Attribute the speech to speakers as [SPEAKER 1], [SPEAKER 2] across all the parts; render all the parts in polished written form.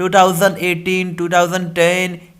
[SPEAKER 1] 2018 2010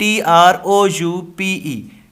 [SPEAKER 1] TROUPE,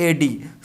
[SPEAKER 1] AD.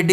[SPEAKER 1] AD.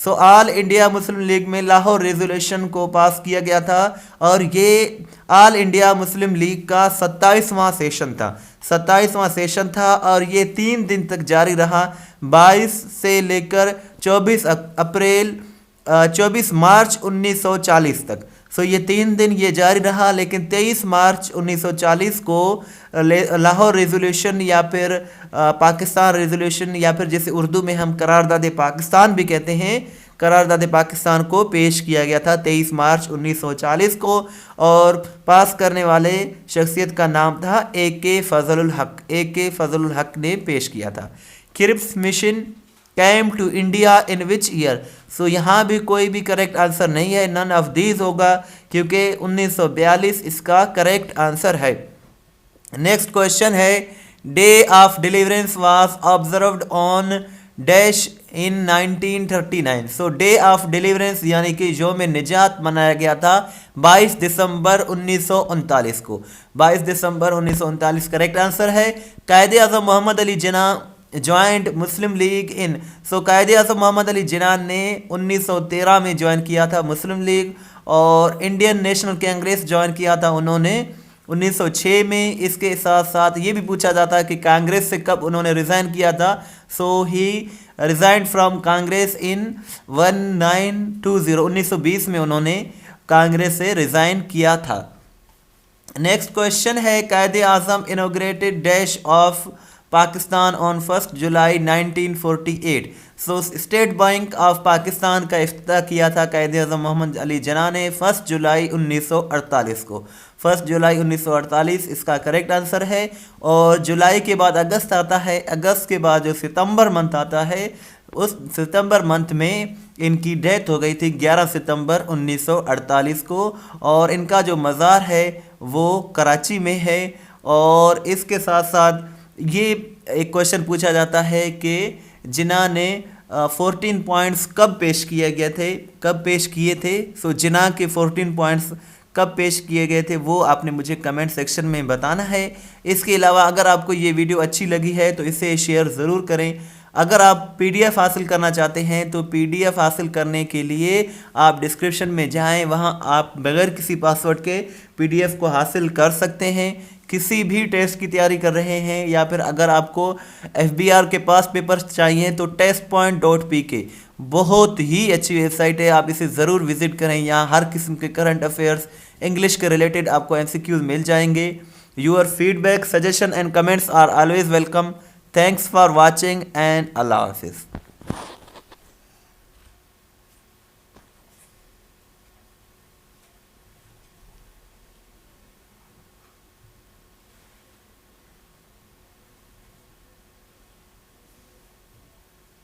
[SPEAKER 1] So all India Muslim league में Lahore resolution को पास किया गया था और ये ऑल इंडिया मुस्लिम लीग का 27वां सेशन था। 27वां सेशन था और ये 3 दिन तक जारी रहा, 22 से लेकर 24 मार्च 1940 तक। सो ये 3 दिन ये जारी रहा, लेकिन 23 मार्च 1940 को लाहौर रेजोल्यूशन या फिर पाकिस्तान रेजोल्यूशन या फिर जैसे उर्दू में हम करारदाद पाकिस्तान भी कहते हैं, करारदाद पाकिस्तान को पेश किया गया था 23 मार्च 1940 को, और पास करने वाले शख्सियत का नाम था AK फजलुल हक। AK फजलुल हक ने पेश किया था। Cripps mission came to India in which year? So यहाँ भी कोई भी करेक्ट आंसर नहीं है, नन ऑफ दीज होगा, क्योंकि 1942 इसका करेक्ट आंसर है। नेक्स्ट क्वेश्चन है, day of deliverance was observed on dash in 1939। So day of deliverance यानी कि यौम निजात मनाया गया था 22 दिसंबर 1939 को। 22 दिसंबर 1939 करेक्ट आंसर है। कायदे आज़म मोहम्मद अली जिन्ना ज्वाइंट मुस्लिम लीग इन? सो कायदे आज़म मोहम्मद अली जिन्ना ने 1913 में ज्वाइन किया था मुस्लिम लीग, और इंडियन नेशनल कांग्रेस ज्वाइन किया था उन्होंने 1906 में। इसके साथ साथ ये भी पूछा जाता है कि कांग्रेस से कब उन्होंने रिज़ाइन किया था। सो ही रिज़ाइन फ्रॉम कांग्रेस इन 1920 में उन्होंने कांग्रेस से रिज़ाइन किया था। नेक्स्ट क्वेश्चन है, Quaid-e Azam inaugurated dash of Pakistan on 1 July 1948। So state bank of Pakistan का इफ्तिताह किया था कायदे आज़म मोहम्मद अली जिन्ना ने 1 जुलाई 1948 को। 1 जुलाई 1948 इसका करेक्ट आंसर है। और जुलाई के बाद अगस्त आता है, अगस्त के बाद जो सितंबर मंथ आता है, उस सितंबर मंथ में इनकी डेथ हो गई थी 11 सितंबर 1948 को, और इनका जो मज़ार है वो कराची में है। और इसके साथ साथ ये एक क्वेश्चन पूछा जाता है कि जिन्ना ने 14 पॉइंट्स कब पेश किए गए थे, कब पेश किए थे? सो जिन्ना के 14 पॉइंट्स कब पेश किए गए थे वो आपने मुझे कमेंट सेक्शन में बताना है। इसके अलावा अगर आपको ये वीडियो अच्छी लगी है तो इसे शेयर ज़रूर करें। अगर आप PDF हासिल करना चाहते हैं तो PDF हासिल करने के लिए आप डिस्क्रिप्शन में जाएं, वहां आप बगैर किसी पासवर्ड के PDF को हासिल कर सकते हैं। किसी भी टेस्ट की तैयारी कर रहे हैं या फिर अगर आपको FBR के पास पेपर्स चाहिए तो testpoint.pk बहुत ही अच्छी वेबसाइट है, आप इसे ज़रूर विज़िट करें। यहाँ हर किस्म के करंट अफेयर्स इंग्लिश के रिलेटेड आपको MCQs मिल जाएंगे। Your feedback, suggestion and comments are always welcome. Thanks for watching and अल्लाह हाफिज़।